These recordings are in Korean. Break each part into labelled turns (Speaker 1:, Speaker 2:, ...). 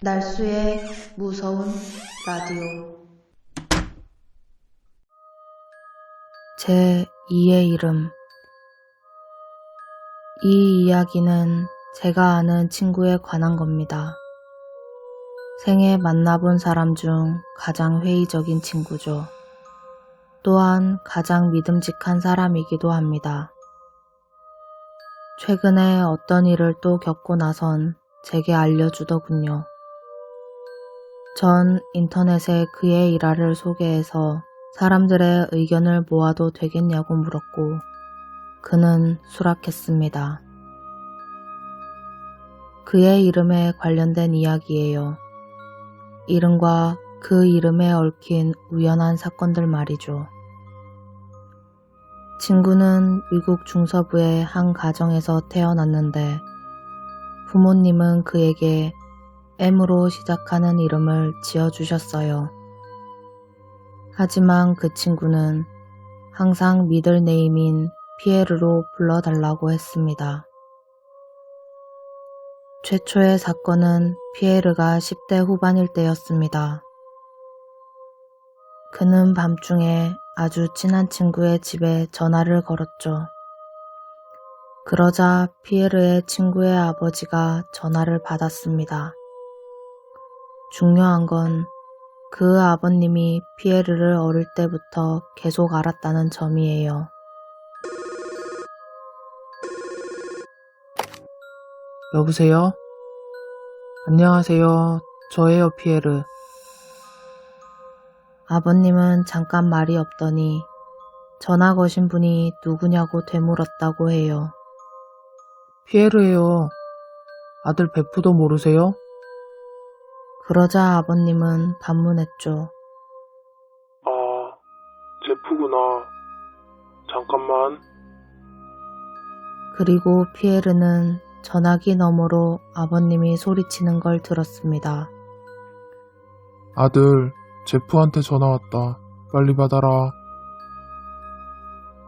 Speaker 1: 날수의 무서운 라디오. 제 2의 이름. 이 이야기는 제가 아는 친구에 관한 겁니다. 생애 만나본 사람 중 가장 회의적인 친구죠. 또한 가장 믿음직한 사람이기도 합니다. 최근에 어떤 일을 또 겪고 나선 제게 알려주더군요. 전 인터넷에 그의 일화를 소개해서 사람들의 의견을 모아도 되겠냐고 물었고 그는 수락했습니다. 그의 이름에 관련된 이야기예요. 이름과 그 이름에 얽힌 우연한 사건들 말이죠. 친구는 미국 중서부의 한 가정에서 태어났는데 부모님은 그에게 M으로 시작하는 이름을 지어주셨어요. 하지만 그 친구는 항상 미들네임인 피에르로 불러달라고 했습니다. 최초의 사건은 피에르가 10대 후반일 때였습니다. 그는 밤중에 아주 친한 친구의 집에 전화를 걸었죠. 그러자 피에르의 친구의 아버지가 전화를 받았습니다. 중요한 건 그 아버님이 피에르를 어릴 때부터 계속 알았다는 점이에요.
Speaker 2: 여보세요? 안녕하세요. 저예요, 피에르.
Speaker 1: 아버님은 잠깐 말이 없더니 전화 거신 분이 누구냐고 되물었다고 해요.
Speaker 2: 피에르예요. 아들 베프도 모르세요?
Speaker 1: 그러자 아버님은 반문했죠.
Speaker 3: 아, 제프구나. 잠깐만.
Speaker 1: 그리고 피에르는 전화기 너머로 아버님이 소리치는 걸 들었습니다.
Speaker 3: 아들, 제프한테 전화 왔다. 빨리 받아라.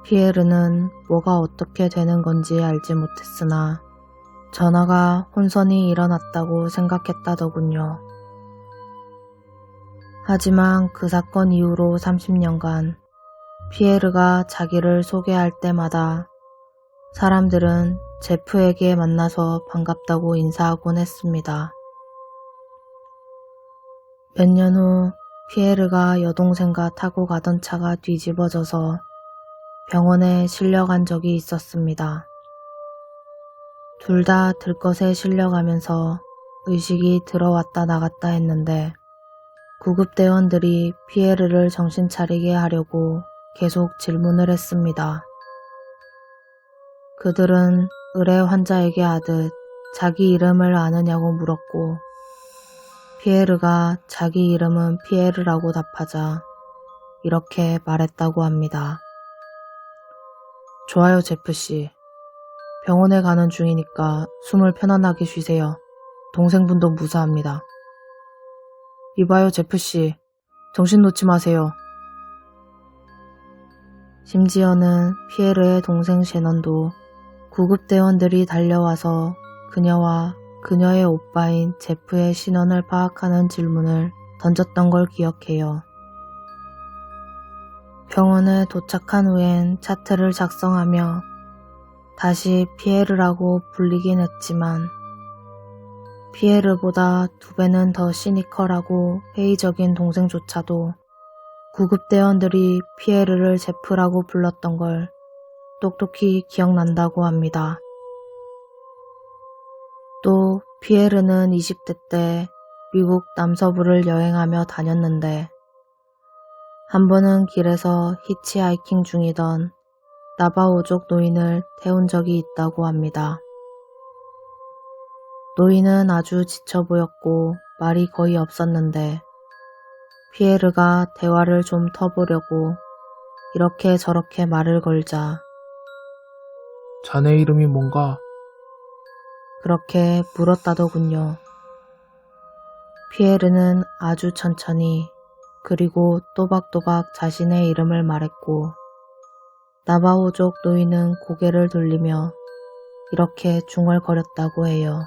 Speaker 1: 피에르는 뭐가 어떻게 되는 건지 알지 못했으나 전화가 혼선이 일어났다고 생각했다더군요. 하지만 그 사건 이후로 30년간 피에르가 자기를 소개할 때마다 사람들은 제프에게 만나서 반갑다고 인사하곤 했습니다. 몇 년 후 피에르가 여동생과 타고 가던 차가 뒤집어져서 병원에 실려간 적이 있었습니다. 둘 다 들것에 실려가면서 의식이 들어왔다 나갔다 했는데 구급대원들이 피에르를 정신 차리게 하려고 계속 질문을 했습니다. 그들은 의뢰 환자에게 하듯 자기 이름을 아느냐고 물었고 피에르가 자기 이름은 피에르라고 답하자 이렇게 말했다고 합니다.
Speaker 2: 좋아요, 제프씨. 병원에 가는 중이니까 숨을 편안하게 쉬세요. 동생분도 무사합니다. 이봐요, 제프씨. 정신 놓지 마세요.
Speaker 1: 심지어는 피에르의 동생 셰넌도 구급대원들이 달려와서 그녀와 그녀의 오빠인 제프의 신원을 파악하는 질문을 던졌던 걸 기억해요. 병원에 도착한 후엔 차트를 작성하며 다시 피에르라고 불리긴 했지만 피에르보다 2배는 더 시니컬하고 회의적인 동생조차도 구급대원들이 피에르를 제프라고 불렀던 걸 똑똑히 기억난다고 합니다. 또 피에르는 20대 때 미국 남서부를 여행하며 다녔는데 한 번은 길에서 히치하이킹 중이던 나바오족 노인을 태운 적이 있다고 합니다. 노인은 아주 지쳐 보였고 말이 거의 없었는데 피에르가 대화를 좀 터보려고 이렇게 저렇게 말을 걸자
Speaker 3: 자네 이름이 뭔가?
Speaker 1: 그렇게 물었다더군요. 피에르는 아주 천천히 그리고 또박또박 자신의 이름을 말했고 나바오족 노인은 고개를 돌리며 이렇게 중얼거렸다고 해요.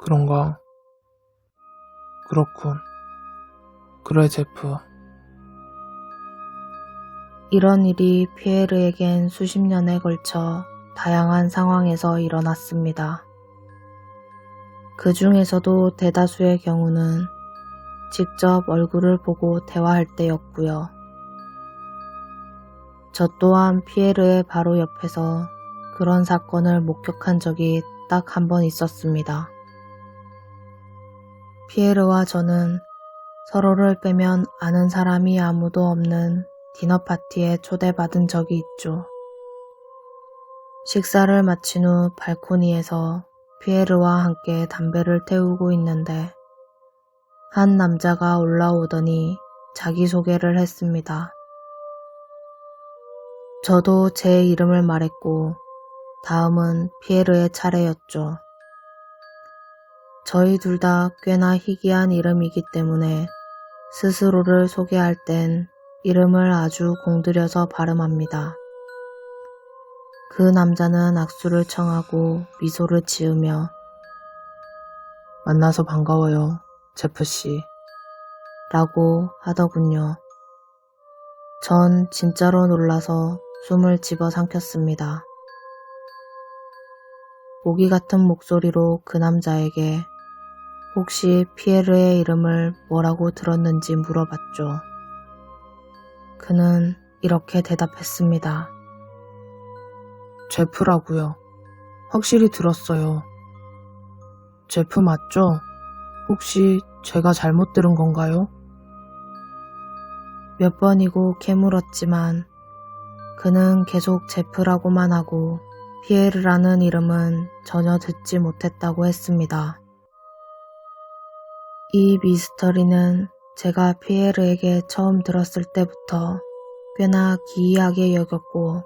Speaker 3: 그런가? 그렇군. 그래, 제프.
Speaker 1: 이런 일이 피에르에겐 수십 년에 걸쳐 다양한 상황에서 일어났습니다. 그 중에서도 대다수의 경우는 직접 얼굴을 보고 대화할 때였고요. 저 또한 피에르의 바로 옆에서 그런 사건을 목격한 적이 딱 한 번 있었습니다. 피에르와 저는 서로를 빼면 아는 사람이 아무도 없는 디너 파티에 초대받은 적이 있죠. 식사를 마친 후 발코니에서 피에르와 함께 담배를 태우고 있는데 한 남자가 올라오더니 자기소개를 했습니다. 저도 제 이름을 말했고 다음은 피에르의 차례였죠. 저희 둘 다 꽤나 희귀한 이름이기 때문에 스스로를 소개할 땐 이름을 아주 공들여서 발음합니다. 그 남자는 악수를 청하고 미소를 지으며
Speaker 2: 만나서 반가워요, 제프씨.
Speaker 1: 라고 하더군요. 전 진짜로 놀라서 숨을 집어삼켰습니다. 모기 같은 목소리로 그 남자에게 혹시 피에르의 이름을 뭐라고 들었는지 물어봤죠. 그는 이렇게 대답했습니다.
Speaker 2: 제프라고요. 확실히 들었어요. 제프 맞죠? 혹시 제가 잘못 들은 건가요?
Speaker 1: 몇 번이고 캐물었지만 그는 계속 제프라고만 하고 피에르라는 이름은 전혀 듣지 못했다고 했습니다. 이 미스터리는 제가 피에르에게 처음 들었을 때부터 꽤나 기이하게 여겼고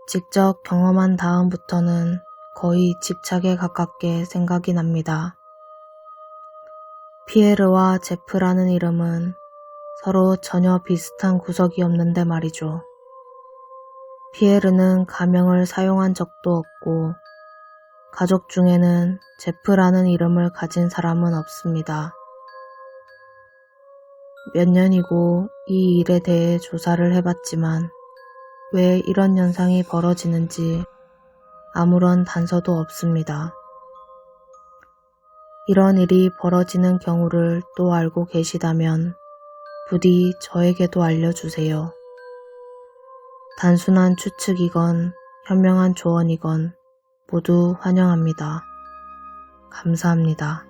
Speaker 1: 직접 경험한 다음부터는 거의 집착에 가깝게 생각이 납니다. 피에르와 제프라는 이름은 서로 전혀 비슷한 구석이 없는데 말이죠. 피에르는 가명을 사용한 적도 없고 가족 중에는 제프라는 이름을 가진 사람은 없습니다. 몇 년이고 이 일에 대해 조사를 해봤지만 왜 이런 현상이 벌어지는지 아무런 단서도 없습니다. 이런 일이 벌어지는 경우를 또 알고 계시다면 부디 저에게도 알려주세요. 단순한 추측이건 현명한 조언이건 모두 환영합니다. 감사합니다.